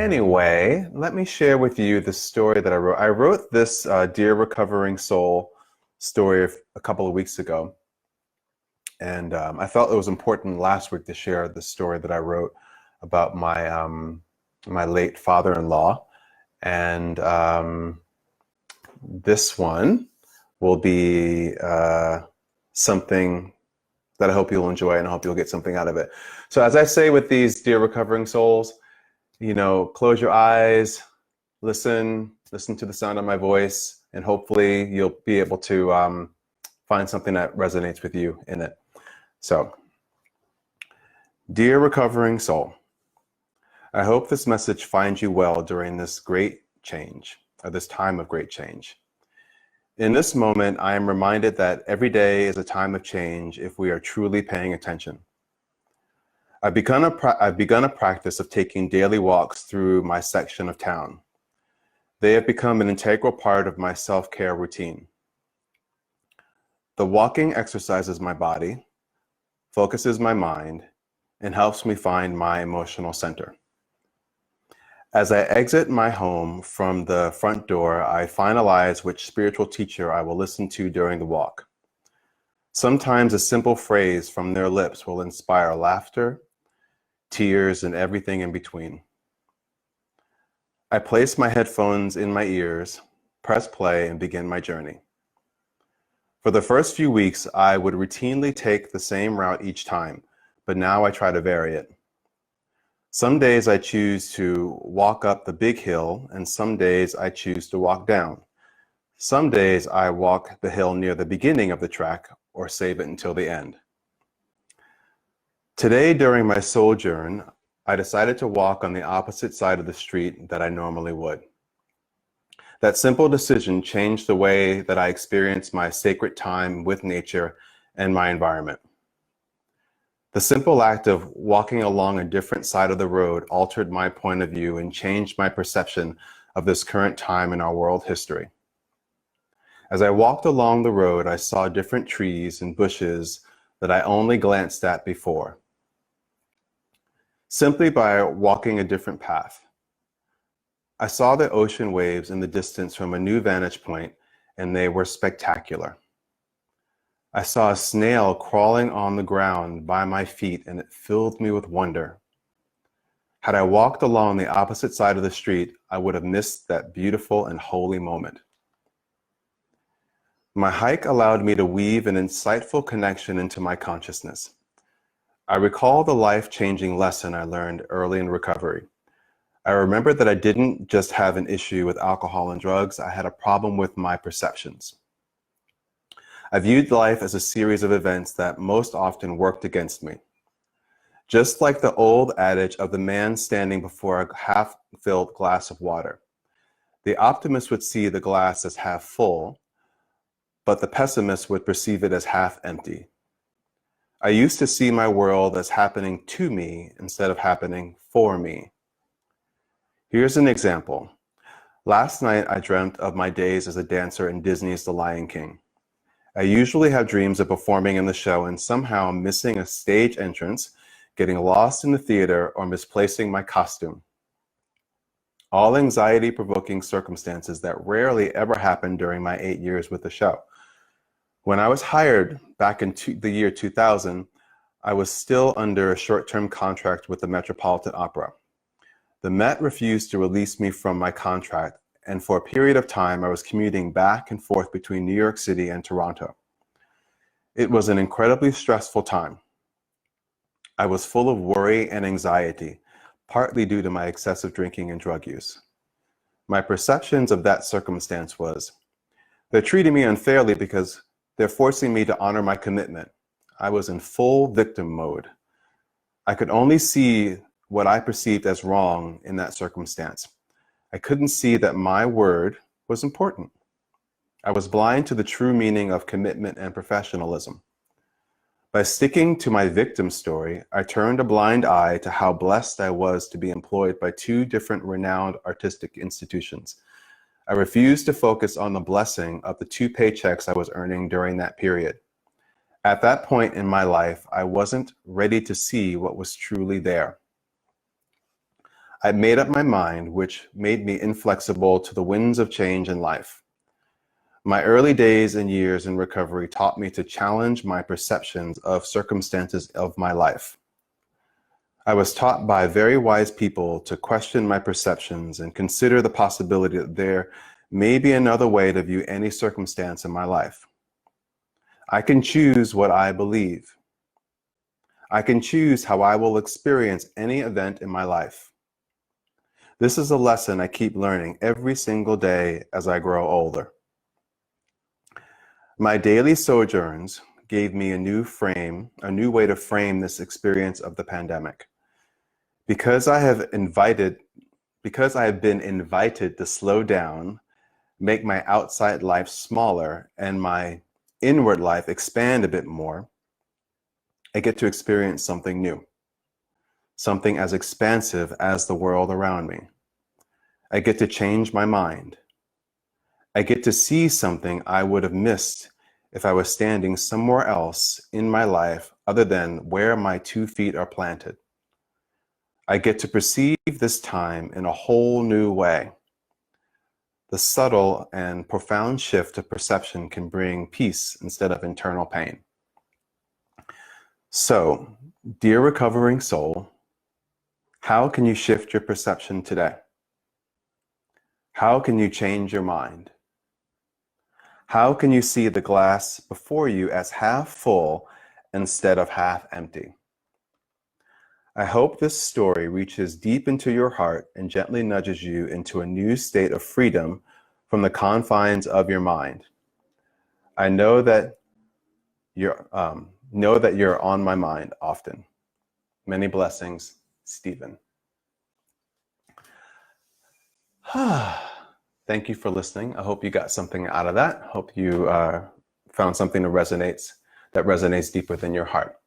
Anyway, let me share with you the story that I wrote. I wrote this Dear Recovering Soul story a couple of weeks ago. And I felt it was important last week to share the story that I wrote about my late father-in-law. And this one will be something that I hope you'll enjoy, and I hope you'll get something out of it. So as I say with these Dear Recovering Souls, close your eyes, listen to the sound of my voice, and hopefully you'll be able to find something that resonates with you in it. So, Dear Recovering Soul, I hope this message finds you well during this great change, or this time of great change. In this moment, I am reminded that every day is a time of change if we are truly paying attention. I've begun a practice of taking daily walks through my section of town. They have become an integral part of my self-care routine. The walking exercises my body, focuses my mind, and helps me find my emotional center. As I exit my home from the front door, I finalize which spiritual teacher I will listen to during the walk. Sometimes a simple phrase from their lips will inspire laughter, tears, and everything in between. I place my headphones in my ears, press play, and begin my journey. For the first few weeks, I would routinely take the same route each time, but now I try to vary it. Some days I choose to walk up the big hill, and some days I choose to walk down. Some days I walk the hill near the beginning of the track or save it until the end. Today, during my sojourn, I decided to walk on the opposite side of the street that I normally would. That simple decision changed the way that I experience my sacred time with nature and my environment. The simple act of walking along a different side of the road altered my point of view and changed my perception of this current time in our world history. As I walked along the road, I saw different trees and bushes that I only glanced at before. Simply by walking a different path, I saw the ocean waves in the distance from a new vantage point, and they were spectacular. I saw a snail crawling on the ground by my feet, and it filled me with wonder. Had I walked along the opposite side of the street, I would have missed that beautiful and holy moment. My hike allowed me to weave an insightful connection into my consciousness. I recall the life-changing lesson I learned early in recovery. I remembered that I didn't just have an issue with alcohol and drugs, I had a problem with my perceptions. I viewed life as a series of events that most often worked against me. Just like the old adage of the man standing before a half-filled glass of water. The optimist would see the glass as half full, but the pessimist would perceive it as half empty. I used to see my world as happening to me instead of happening for me. Here's an example. Last night, I dreamt of my days as a dancer in Disney's The Lion King. I usually have dreams of performing in the show and somehow missing a stage entrance, getting lost in the theater, or misplacing my costume. All anxiety-provoking circumstances that rarely ever happened during my 8 years with the show. When I was hired back in the year 2000, I was still under a short-term contract with the Metropolitan Opera. The Met refused to release me from my contract, and for a period of time I was commuting back and forth between New York City and Toronto. It was an incredibly stressful time. I was full of worry and anxiety, partly due to my excessive drinking and drug use. My perceptions of that circumstance was, they're treating me unfairly because they're forcing me to honor my commitment. I was in full victim mode. I could only see what I perceived as wrong in that circumstance. I couldn't see that my word was important. I was blind to the true meaning of commitment and professionalism. By sticking to my victim story, I turned a blind eye to how blessed I was to be employed by two different renowned artistic institutions. I refused to focus on the blessing of the 2 paychecks I was earning during that period. At that point in my life, I wasn't ready to see what was truly there. I made up my mind, which made me inflexible to the winds of change in life. My early days and years in recovery taught me to challenge my perceptions of circumstances of my life. I was taught by very wise people to question my perceptions and consider the possibility that there may be another way to view any circumstance in my life. I can choose what I believe. I can choose how I will experience any event in my life. This is a lesson I keep learning every single day as I grow older. My daily sojourns gave me a new way to frame this experience of the pandemic. Because I have been invited to slow down, make my outside life smaller, and my inward life expand a bit more, I get to experience something new, something as expansive as the world around me. I get to change my mind. I get to see something I would have missed if I was standing somewhere else in my life other than where my 2 feet are planted. I get to perceive this time in a whole new way. The subtle and profound shift of perception can bring peace instead of internal pain. So, dear recovering soul, how can you shift your perception today? How can you change your mind? How can you see the glass before you as half full instead of half empty? I hope this story reaches deep into your heart and gently nudges you into a new state of freedom from the confines of your mind. I know that you're on my mind often. Many blessings, Stephen. Thank you for listening. I hope you got something out of that. Hope you found something that resonates deep within your heart.